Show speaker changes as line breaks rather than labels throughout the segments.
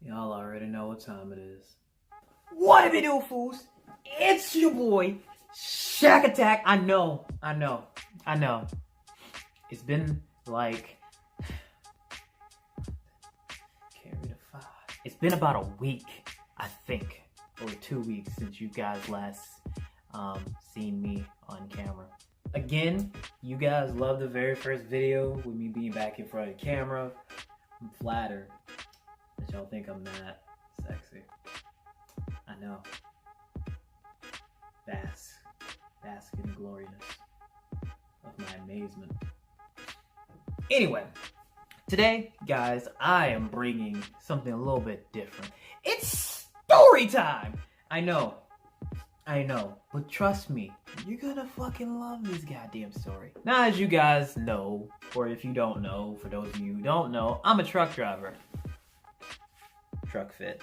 Y'all already know what time it is. What it do, fools? It's your boy, Shack Attack. I know. It's been like carry the 5. It's been about a week, I think, or 2 weeks since you guys last seen me on camera. Again, you guys loved the very first video with me being back in front of the camera. I'm flattered that y'all think I'm that sexy. I know. Bask in the gloriness of my amazement. Anyway, today, guys, I am bringing something a little bit different. It's story time! I know, but trust me, you're gonna fucking love this goddamn story. Now, as you guys know, or if you don't know, for those of you who don't know, I'm a truck driver. Truck fit.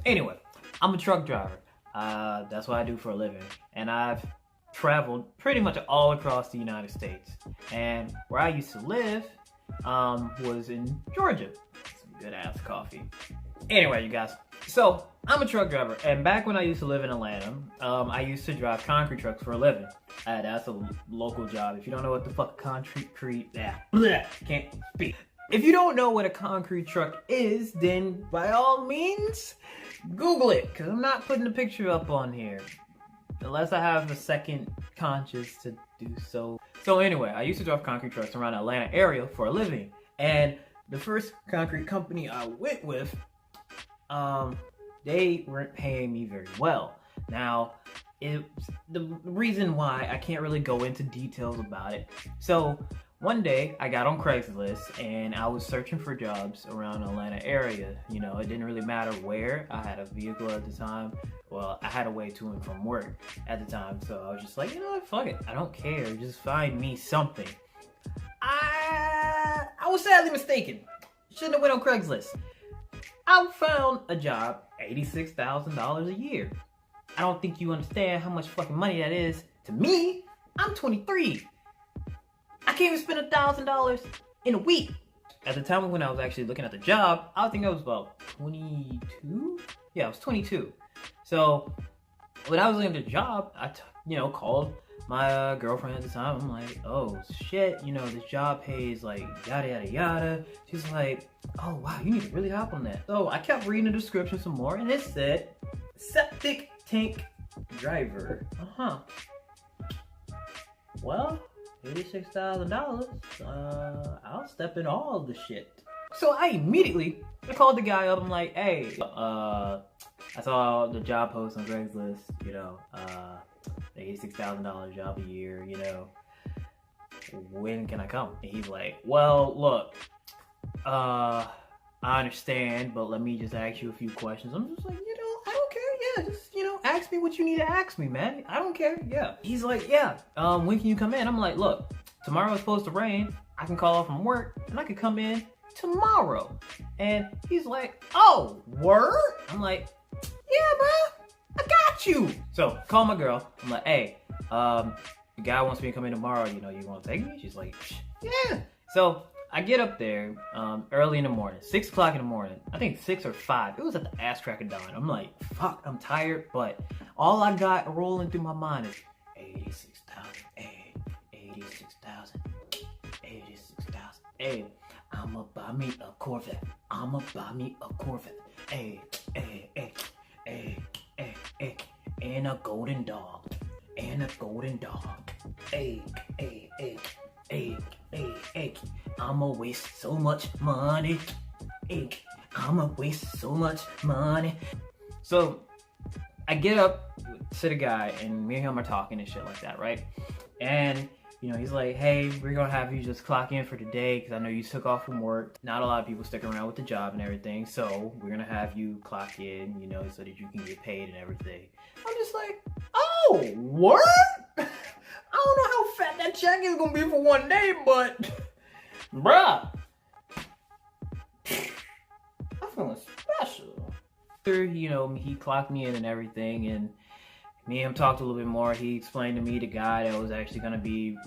Anyway, I'm a truck driver. That's what I do for a living. And I've traveled pretty much all across the United States. And where I used to live was in Georgia. Some good ass coffee. Anyway, you guys. So, I'm a truck driver. And back when I used to live in Atlanta, I used to drive concrete trucks for a living. That's a local job. If you don't know what the fuck can't speak. If you don't know what a concrete truck is, then by all means, Google it, because I'm not putting a picture up on here. Unless I have a second conscience to do so. So anyway, I used to drive concrete trucks around the Atlanta area for a living. And the first concrete company I went with, they weren't paying me very well. Now, the reason why, I can't really go into details about it. So, one day, I got on Craigslist and I was searching for jobs around the Atlanta area. You know, it didn't really matter where. I had a vehicle at the time. Well, I had a way to and from work at the time. So I was just like, you know what, fuck it. I don't care. Just find me something. I was sadly mistaken. Shouldn't have went on Craigslist. I found a job, $86,000 a year. I don't think you understand how much fucking money that is to me. I'm 23. I can't even spend $1,000 in a week. At the time when I was actually looking at the job, I think I was about 22. Yeah, I was 22. So when I was looking at the job, I called my girlfriend at the time. I'm like, oh shit, this job pays like yada yada yada. She's like, oh wow, you need to really hop on that. So I kept reading the description some more, and it said septic tank driver. Well, $86,000, I'll step in all of the shit. So I called the guy up. I'm like, hey, I saw the job post on Craigslist, the $86,000 job a year, when can I come? And he's like, well, look, I understand, but let me just ask you a few questions. I'm just like, I don't care, yeah, just, ask me what you need to ask me, man. I don't care, yeah. He's like, yeah, when can you come in? I'm like, look, tomorrow is supposed to rain. I can call off from work, and I can come in tomorrow. And he's like, oh, word? I'm like, yeah, bro, I got you. So, call my girl. I'm like, hey, the guy wants me to come in tomorrow. You want to take me? She's like, yeah. So, I get up there early in the morning, 6 o'clock in the morning. I think 6 or 5. It was at the ass crack of dawn. I'm like, fuck, I'm tired, but all I got rolling through my mind is 86,000, hey, 86,000, 86,000, hey, I'ma buy me a Corvette. Hey, and a golden dog. Hey. I'ma waste so much money. So I get up to the guy, and me and him are talking and shit like that, right? And he's like, hey, we're gonna have you just clock in for today because I know you took off from work. Not a lot of people stick around with the job and everything, so we're gonna have you clock in, so that you can get paid and everything. I'm just like, oh, what? I don't know how fat that check is gonna be for one day, but bruh, I'm feeling special. He clocked me in and everything, and Me and him talked a little bit more. He explained to me the guy that was gonna be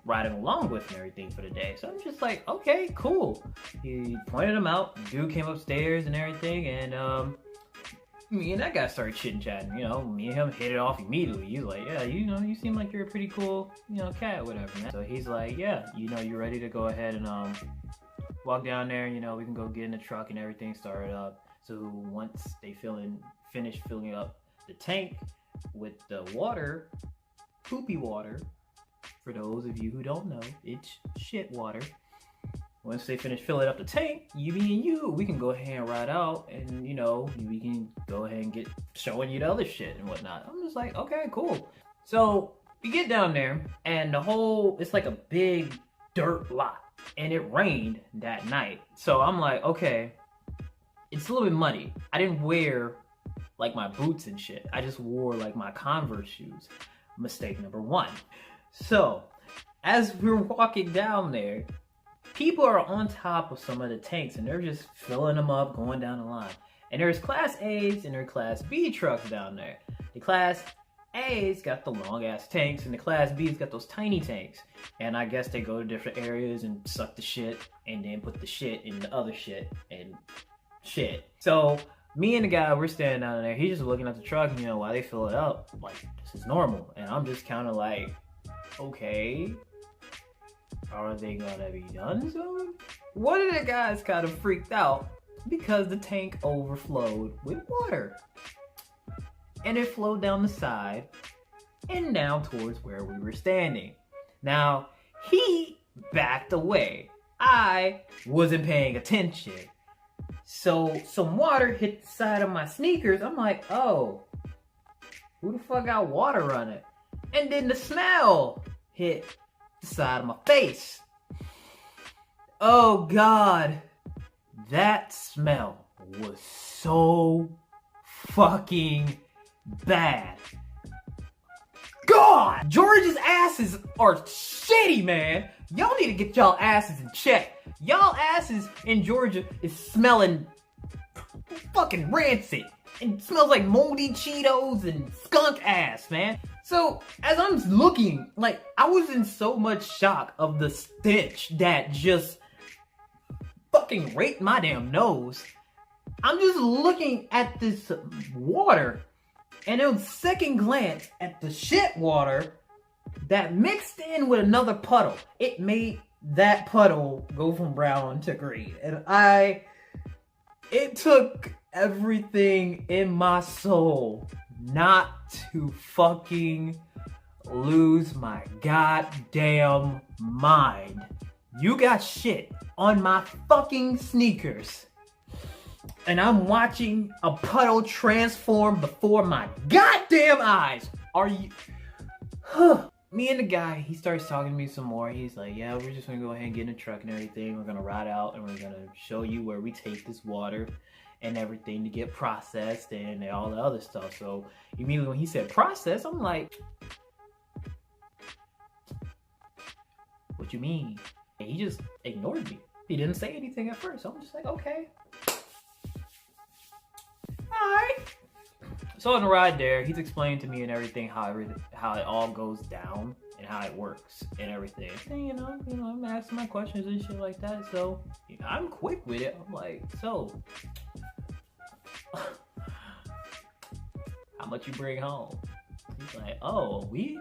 riding along with and everything for the day. So I'm just like, okay, cool. He pointed him out. Dude came upstairs and everything, and me and that guy started chit chatting. You know, me and him hit it off immediately. He's like, yeah, you know, you seem like you're a pretty cool, cat, whatever, man. So he's like, yeah, you ready to go ahead and walk down there? We can go get in the truck and everything, start it up. So once they finish filling up the tank with the water, poopy water, for those of you who don't know, it's shit water. Once they finish filling up the tank, me and you, we can go ahead and ride out, and we can go ahead and get showing you the other shit and whatnot. I'm just like, okay, cool. So we get down there, and it's like a big dirt lot, and it rained that night. So I'm like, okay, it's a little bit muddy. I didn't wear like my boots and shit. I just wore like my Converse shoes. Mistake number one. So as we're walking down there, people are on top of some of the tanks and they're just filling them up, going down the line. And there's Class A's and there's Class B trucks down there. The Class A's got the long ass tanks and the Class B's got those tiny tanks. And I guess they go to different areas and suck the shit and then put the shit in the other shit and shit. So me and the guy, we're standing down there. He's just looking at the truck, while they fill it up. Like, this is normal. And I'm just kind of like, okay, are they gonna be done soon? One of the guys kind of freaked out because the tank overflowed with water. And it flowed down the side and down towards where we were standing. Now, he backed away. I wasn't paying attention. So some water hit the side of my sneakers. I'm like, oh, who the fuck got water on it? And then the smell hit the side of my face. Oh God, that smell was so fucking bad. God, Georgia's asses are shitty, man. Y'all need to get y'all asses in check. Y'all asses in Georgia is smelling fucking rancid. And it smells like moldy Cheetos and skunk ass, man. So, as I'm looking, like, I was in so much shock of the stench that just fucking raped my damn nose. I'm just looking at this water, and on second glance at the shit water that mixed in with another puddle, it made that puddle go from brown to green. And it took everything in my soul not to fucking lose my goddamn mind. You got shit on my fucking sneakers, and I'm watching a puddle transform before my goddamn eyes. Are you... Me and the guy, he starts talking to me some more. He's like, yeah, we're just gonna go ahead and get in the truck and everything. We're gonna ride out and we're gonna show you where we take this water and everything to get processed and all the other stuff. So immediately when he said process, I'm like, what you mean? And he just ignored me. He didn't say anything at first. So I'm just like, okay. Alright. So on the ride there, he's explained to me and everything how it all goes down and how it works and everything. And I'm asking my questions and shit like that. So I'm quick with it. I'm like, so how much you bring home? He's like, oh, we?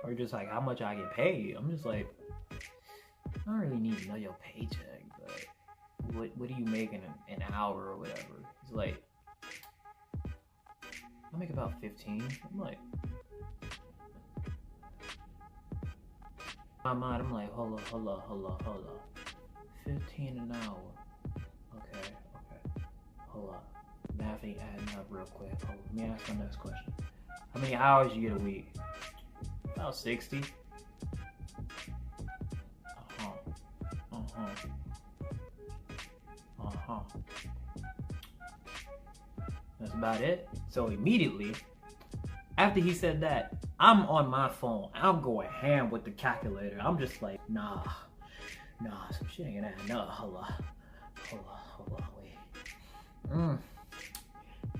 Or just like how much I get paid? I'm just like, I don't really need to know your paycheck, but what do you make in an hour or whatever? He's like, I make about 15. I'm like, in my mind, I'm like, hold up. 15 an hour. Okay. Hold up. Math ain't adding up real quick. Let me ask my next question. How many hours you get a week? About 60. That's about it. So immediately, after he said that, I'm on my phone. I'm going ham with the calculator. I'm just like, nah, some shit ain't gonna happen. No, hold on, wait.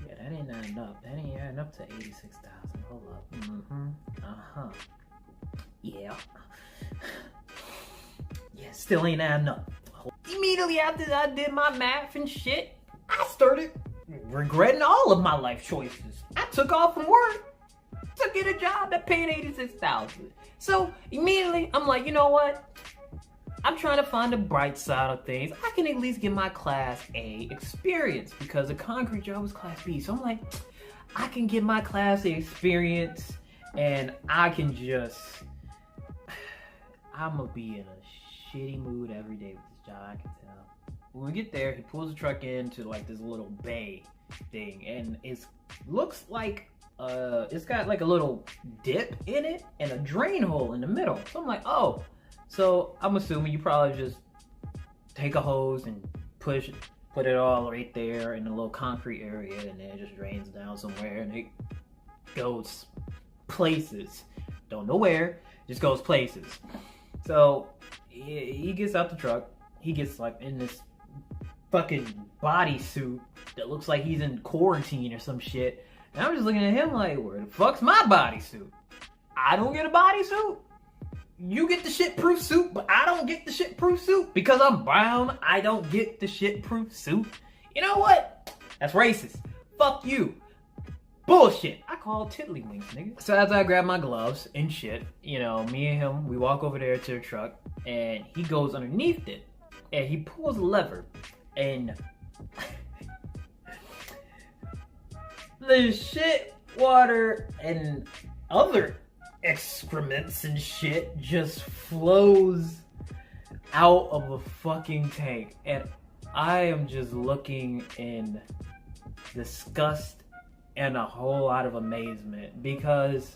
Yeah, that ain't adding up. That ain't adding up to 86,000. Hold up. Yeah. Yeah, still ain't adding up. Immediately after I did my math and shit, I started regretting all of my life choices. I took off from work to get a job that paid 86,000. So immediately I'm like, you know what? I'm trying to find the bright side of things. I can at least get my Class A experience because the concrete job was Class B. So I'm like, I can get my Class A experience and I can just, I'm gonna be in a shitty mood every day with this job, I can tell. When we get there, he pulls the truck into like this little bay thing and it looks like it's got like a little dip in it and a drain hole in the middle. So I'm like, oh. So I'm assuming you probably just take a hose and put it all right there in a little concrete area and then it just drains down somewhere and it goes places. Don't know where, just goes places. So he gets out the truck. He gets like in this fucking bodysuit that looks like he's in quarantine or some shit. And I'm just looking at him like, where the fuck's my bodysuit? I don't get a bodysuit. You get the shit-proof suit, but I don't get the shit-proof suit. Because I'm brown, I don't get the shit-proof suit. You know what? That's racist. Fuck you. Bullshit. I call tiddlywinks, nigga. So after I grab my gloves and shit, you know, me and him, we walk over there to the truck, and he goes underneath it, and he pulls a lever, and the shit, water, and other excrements and shit just flows out of the fucking tank, and I am just looking in disgust and a whole lot of amazement because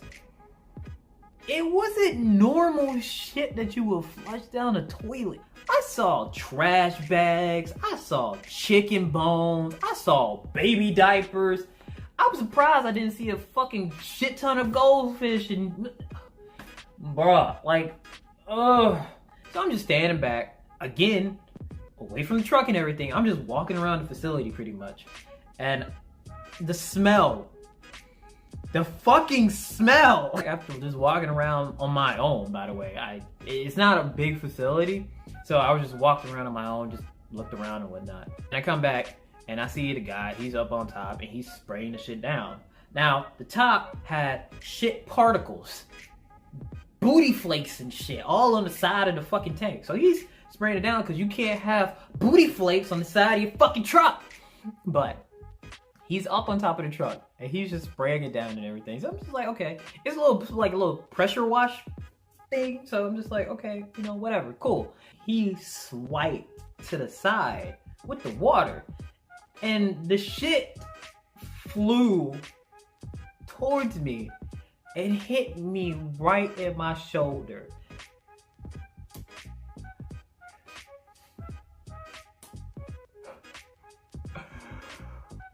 it wasn't normal shit that you would flush down a toilet. I saw trash bags, I saw chicken bones, I saw baby diapers. I'm surprised I didn't see a fucking shit ton of goldfish and... Bruh, like, ugh. So I'm just standing back, again, away from the truck and everything. I'm just walking around the facility pretty much. And the smell, the fucking smell. After just walking around on my own, by the way. It's not a big facility. So I was just walking around on my own, just looked around and whatnot. And I come back. And I see the guy, he's up on top and he's spraying the shit down. Now, the top had shit particles, booty flakes and shit, all on the side of the fucking tank. So he's spraying it down because you can't have booty flakes on the side of your fucking truck. But he's up on top of the truck and he's just spraying it down and everything. So I'm just like, okay, it's a little pressure wash thing. So I'm just like, okay, you know, whatever, cool. He swiped to the side with the water. And the shit flew towards me and hit me right in my shoulder.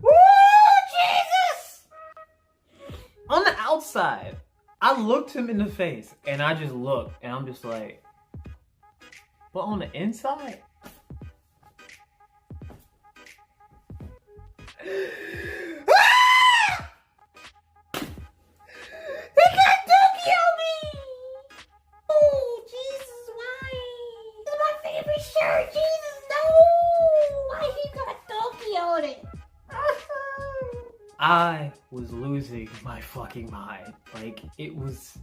Woo, Jesus! On the outside, I looked him in the face and I just looked and I'm just like, but on the inside? I was losing my fucking mind. Like, it was,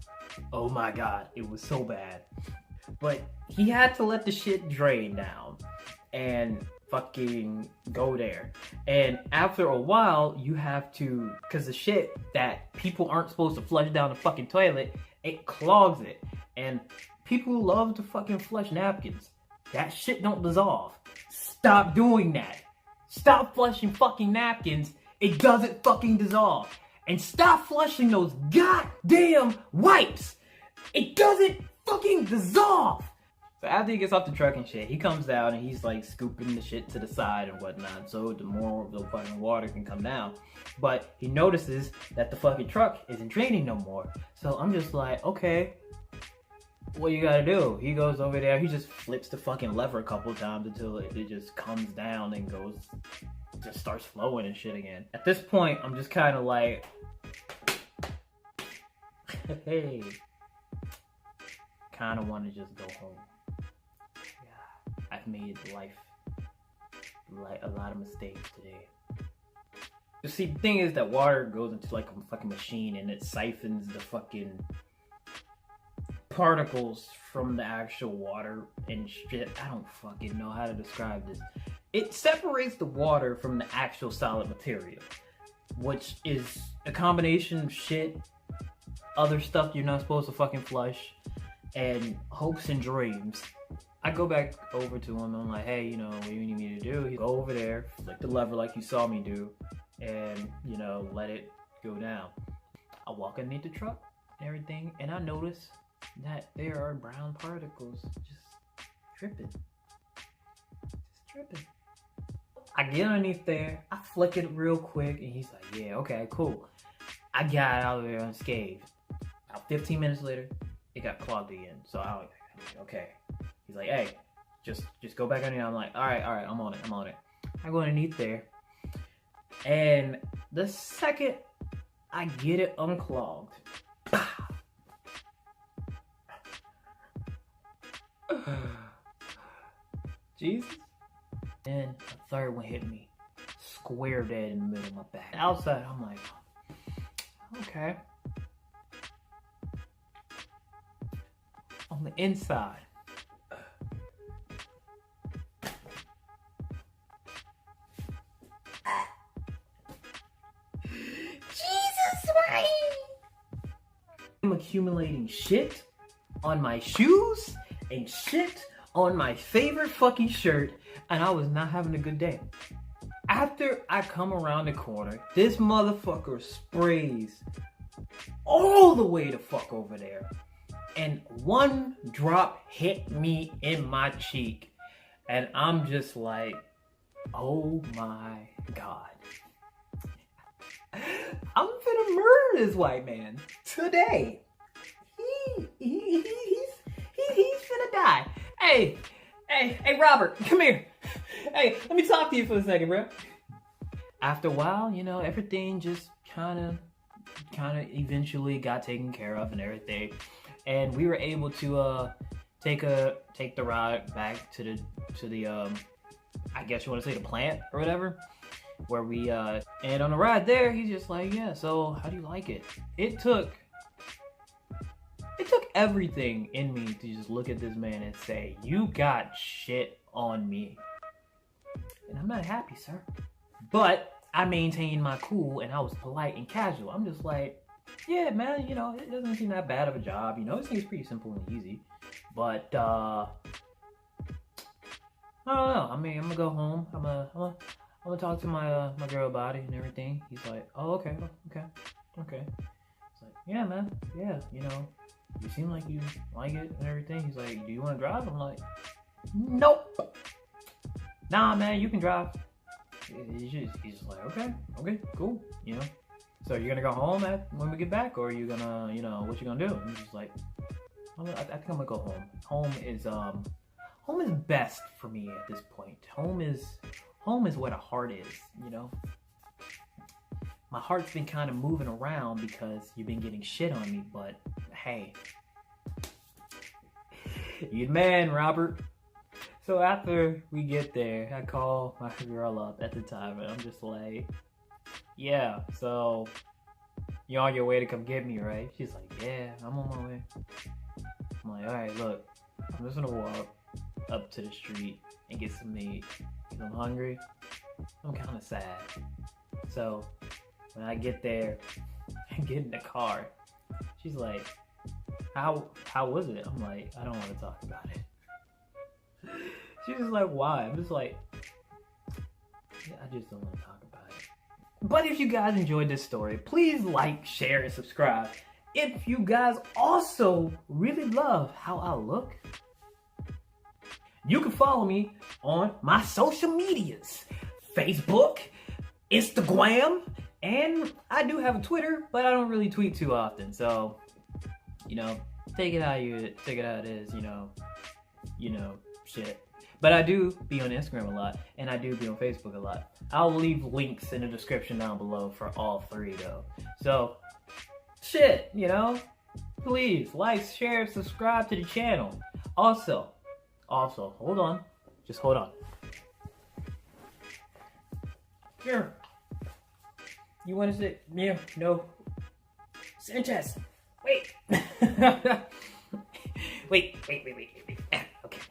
oh my god, it was so bad. But he had to let the shit drain down and fucking go there. And after a while, you have to, because the shit that people aren't supposed to flush down the fucking toilet, it clogs it. And people love to fucking flush napkins. That shit don't dissolve. Stop doing that. Stop flushing fucking napkins. It doesn't fucking dissolve. And stop flushing those goddamn wipes. It doesn't fucking dissolve. So after he gets off the truck and shit, he comes down and he's like scooping the shit to the side and whatnot, so the more of the fucking water can come down. But he notices that the fucking truck isn't draining no more. So I'm just like, okay, what you gotta do? He goes over there, he just flips the fucking lever a couple times until it just comes down and just starts flowing and shit again. At this point, I'm just kind of like, hey, kind of want to just go home. Yeah, I've made life like a lot of mistakes today. You see, the thing is that water goes into like a fucking machine and it siphons the fucking particles from the actual water and shit. I don't fucking know how to describe this. It separates the water from the actual solid material, which is a combination of shit, other stuff you're not supposed to fucking flush, and hopes and dreams. I go back over to him, I'm like, hey, you know, what do you need me to do? He go over there, flick the lever like you saw me do, and, you know, let it go down. I walk underneath the truck and everything, and I notice that there are brown particles just dripping. Just dripping. I get underneath there, I flick it real quick, and he's like, yeah, okay, cool. I got out of there unscathed. About 15 minutes later, it got clogged again. So I'm like, okay. He's like, hey, just go back underneath. I'm like, all right, I'm on it. I go underneath there, and the second I get it unclogged, Jesus. Then a third one hit me square dead in the middle of my back. Outside, I'm like, okay. On the inside, Jesus, right? I'm accumulating shit on my shoes and shit on my favorite fucking shirt, and I was not having a good day. After I come around the corner, this motherfucker sprays all the way the fuck over there, and one drop hit me in my cheek, and I'm just like, oh my God. I'm finna murder this white man today. He's finna die. Hey, Robert, come here. Hey, let me talk to you for a second, bro. After a while, you know, everything just kind of eventually got taken care of and everything, and we were able to take the ride back to the I guess you want to say the plant or whatever, where we and on the ride there, he's just like, yeah, so how do you like it? It took everything in me to just look at this man and say, you got shit on me. And I'm not happy, sir. But I maintained my cool and I was polite and casual. I'm just like, yeah, man, you know, it doesn't seem that bad of a job. You know, it seems pretty simple and easy. But, I don't know. I mean, I'm gonna go home. I'm gonna talk to my girl about it and everything. He's like, oh, okay. It's like, yeah, man. Yeah, you know, you seem like you like it and everything. He's like, do you want to drive? I'm like, nope. Nah, man, you can drive. He's just like, okay, cool, you know. So you're gonna go home when we get back, or are you gonna, you know, what you gonna do? And he's just like, I think I'm gonna go home. Home is best for me at this point. Home is where the heart is, you know. My heart's been kind of moving around because you've been getting shit on me, but hey, you the man, Robert. So after we get there, I call my girl up at the time, and I'm just like, yeah, so you're on your way to come get me, right? She's like, yeah, I'm on my way. I'm like, all right, look, I'm just gonna walk up to the street and get some meat. I'm hungry. I'm kind of sad. So when I get there and get in the car, she's like, how was it? I'm like, I don't want to talk about it. She's just like, why? I'm just like, yeah, I just don't want to talk about it. But if you guys enjoyed this story, please like, share, and subscribe. If you guys also really love how I look, you can follow me on my social medias, Facebook, Instagram, and I do have a Twitter, but I don't really tweet too often. So, you know, take it how it is, shit. But I do be on Instagram a lot, and I do be on Facebook a lot. I'll leave links in the description down below for all three though. So, shit, please like, share, subscribe to the channel. Also, hold on. Just hold on. Here. You want to say, yeah, no. Sanchez, wait. wait. Okay.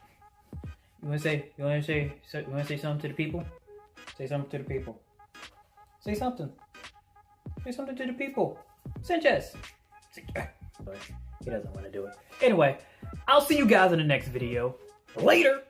You want to say something to the people? Say something to the people. Say something. Say something to the people. Sanchez. But he doesn't want to do it. Anyway, I'll see you guys in the next video. Later.